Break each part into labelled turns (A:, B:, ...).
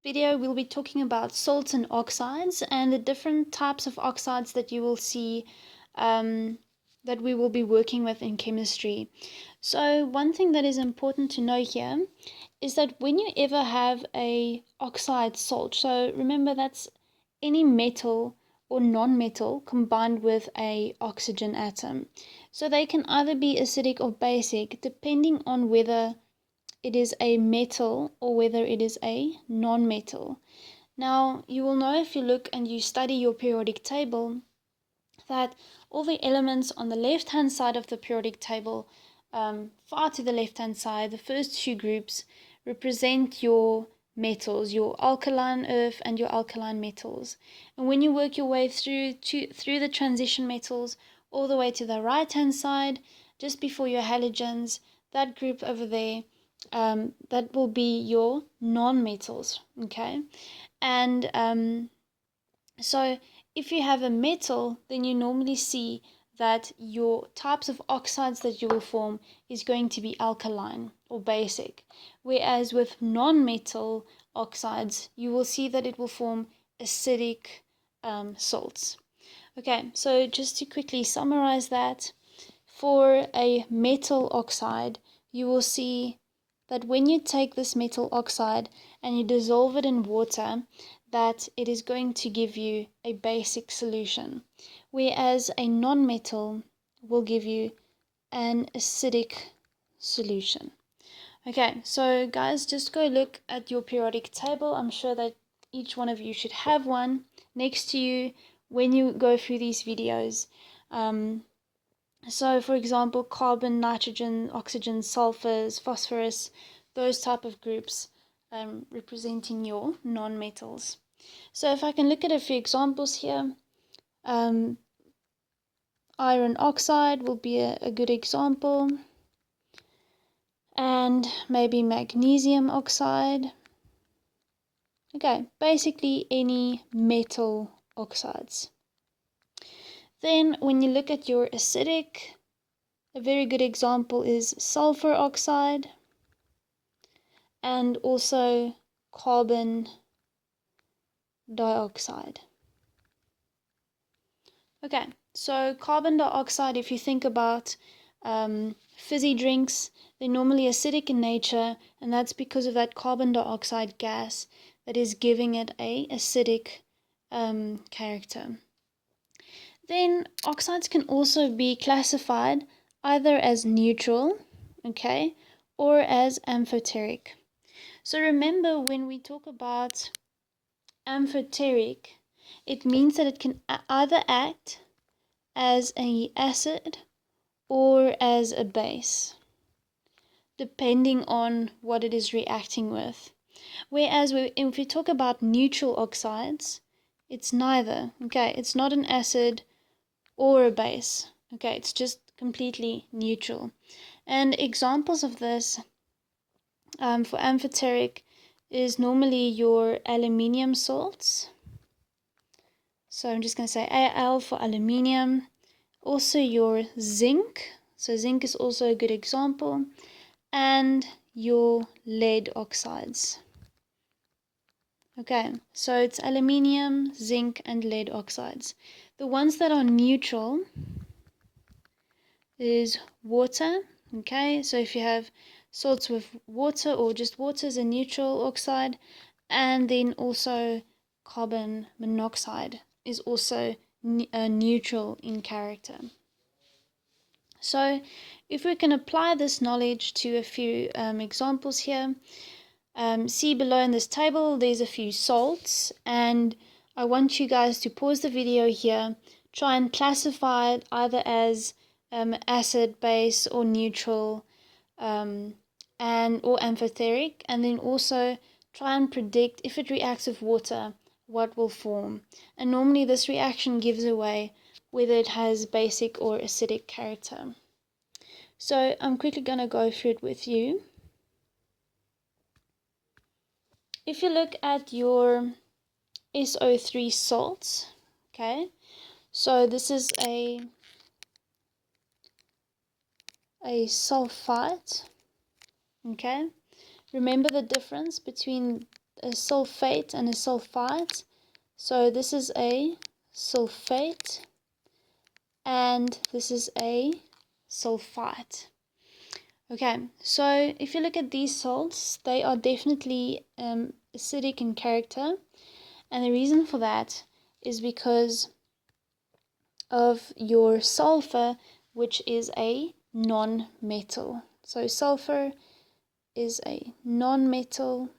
A: video, we'll be talking about salts and oxides and the different types of oxides that you will see that we will be working with in chemistry. So one thing that is important to know here is that when you ever have a oxide salt, so remember that's any metal or non-metal combined with a oxygen atom. So they can either be acidic or basic depending on whether it is a metal or whether it is a non-metal. Now, you will know if you look and you study your periodic table that all the elements on the left-hand side of the periodic table, far to the left-hand side, the first two groups represent your metals, your alkaline earth and your alkaline metals. And when you work your way through the transition metals all the way to the right-hand side, just before your halogens, that group over there, that will be your non-metals, okay? And so if you have a metal, then you normally see that your types of oxides that you will form is going to be alkaline or basic. Whereas with non-metal oxides, you will see that it will form acidic salts. Okay, so just to quickly summarize that, for a metal oxide, you will see that when you take this metal oxide and you dissolve it in water, that it is going to give you a basic solution, whereas a non-metal will give you an acidic solution. Okay, so guys, just go look at your periodic table. I'm sure that each one of you should have one next to you when you go through these videos. So for example, carbon, nitrogen, oxygen, sulfurs, phosphorus, those type of groups representing your non-metals. So if I can look at a few examples here, iron oxide will be a good example, and maybe magnesium oxide. Okay, basically any metal oxides. Then when you look at your acidic, a very good example is sulfur oxide and also carbon dioxide. Okay, so carbon dioxide, if you think about fizzy drinks, they're normally acidic in nature, and that's because of that carbon dioxide gas that is giving it a acidic character. Then oxides can also be classified either as neutral, okay, or as amphoteric. So remember, when we talk about amphoteric, it means that it can either act as an acid or as a base, depending on what it is reacting with. Whereas if we talk about neutral oxides, it's neither, okay, it's not an acid or a base, okay, it's just completely neutral. And examples of this for amphoteric is normally your aluminium salts. So I'm just going to say Al for aluminium. Also your zinc. So zinc is also a good example. And your lead oxides. Okay, so it's aluminium, zinc, and lead oxides. The ones that are neutral is water. Okay, so if you have salts with water or just water is a neutral oxide, and then also carbon monoxide is also neutral in character. So if we can apply this knowledge to a few examples here, see below in this table there's a few salts, and I want you guys to pause the video here, try and classify it either as acid, base, or neutral, or amphoteric, and then also try and predict if it reacts with water, what will form. And normally this reaction gives away whether it has basic or acidic character. So I'm quickly going to go through it with you. If you look at your SO3 salts, okay, so this is a sulfite, okay. Remember the difference between a sulfate and a sulfite. So this is a sulfate and this is a sulfite. Okay, so if you look at these salts, they are definitely acidic in character, and the reason for that is because of your sulfur, which is a non-metal. So sulfur is a non-metal,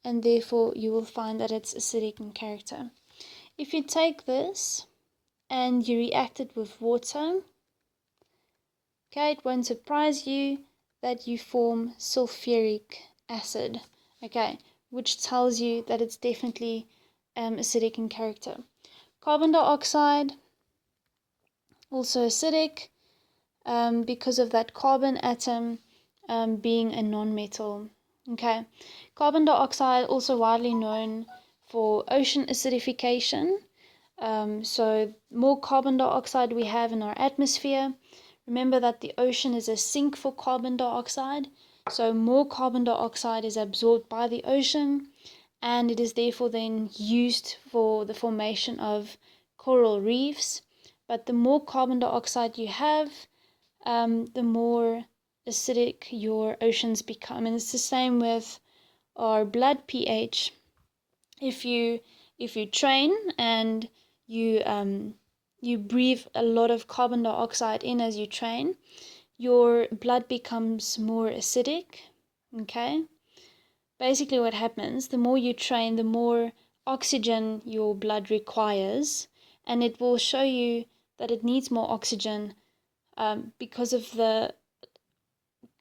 A: and therefore you will find that it's acidic in character. If you take this and you react it with water, okay, it won't surprise you that you form sulfuric acid, okay, which tells you that it's definitely acidic in character. Carbon dioxide, also acidic, because of that carbon atom being a non-metal. Okay, carbon dioxide also widely known for ocean acidification. So more carbon dioxide we have in our atmosphere. Remember that the ocean is a sink for carbon dioxide. So more carbon dioxide is absorbed by the ocean, and it is therefore then used for the formation of coral reefs. But the more carbon dioxide you have, the more acidic your oceans become. And it's the same with our blood pH. If you train and you breathe a lot of carbon dioxide in as you train, your blood becomes more acidic. Okay, basically what happens, the more you train, the more oxygen your blood requires, and it will show you that it needs more oxygen because of the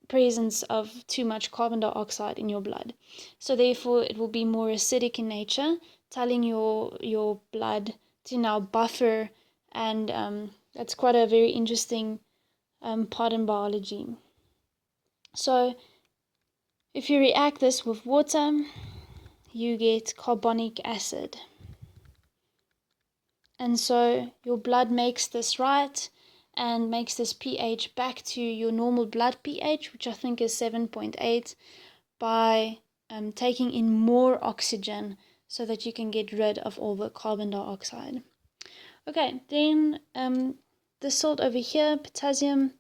A: presence of too much carbon dioxide in your blood. So therefore it will be more acidic in nature, telling your blood to now buffer, and that's quite a very interesting part in biology. So if you react this with water, you get carbonic acid. And so your blood makes this right and makes this pH back to your normal blood pH, which I think is 7.8, by taking in more oxygen so that you can get rid of all the carbon dioxide. Okay, then the salt over here, potassium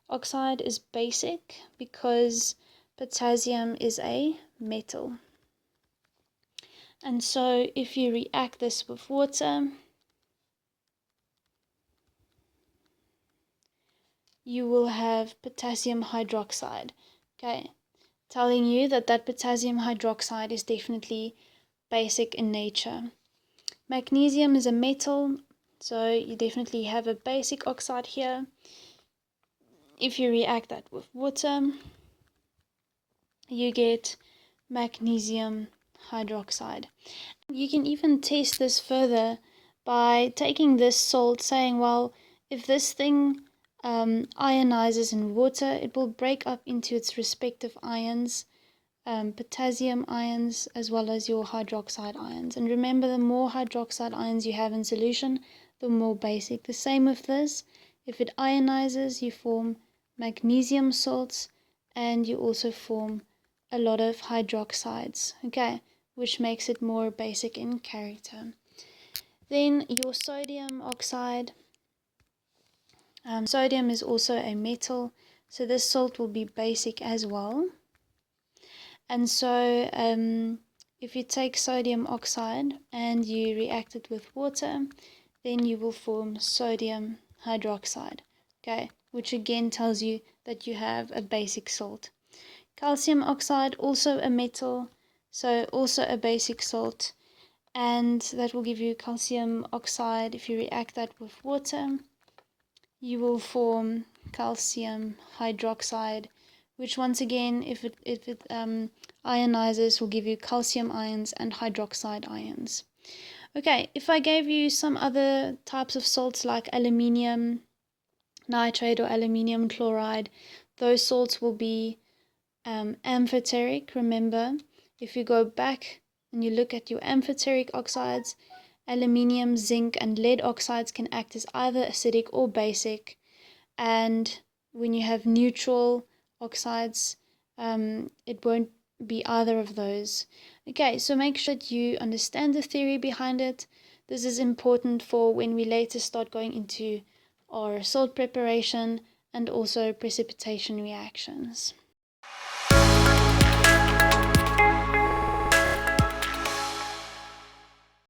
A: oxide, is basic because potassium is a metal. And so if you react this with water, you will have potassium hydroxide, okay, telling you that that potassium hydroxide is definitely basic in nature. Magnesium is a metal, so you definitely have a basic oxide here. If you react that with water, you get magnesium hydroxide. You can even test this further by taking this salt, saying, well, if this thing ionizes in water, it will break up into its respective ions, potassium ions as well as your hydroxide ions. And remember, the more hydroxide ions you have in solution, the more basic. The same with this. If it ionizes, you form magnesium salts, and you also form a lot of hydroxides, okay, which makes it more basic in character. Then your sodium oxide. Sodium is also a metal, so this salt will be basic as well. And so if you take sodium oxide and you react it with water, then you will form sodium hydroxide, okay, which again tells you that you have a basic salt. Calcium oxide, also a metal, so also a basic salt, and that will give you calcium oxide. If you react that with water, you will form calcium hydroxide, which once again, if it ionizes, will give you calcium ions and hydroxide ions. Okay, if I gave you some other types of salts like aluminium nitrate or aluminium chloride, those salts will be amphoteric. Remember, if you go back and you look at your amphoteric oxides, aluminium, zinc, and lead oxides can act as either acidic or basic. And when you have neutral oxides, it won't be either of those. Okay, so make sure that you understand the theory behind it. This is important for when we later start going into our salt preparation and also precipitation reactions.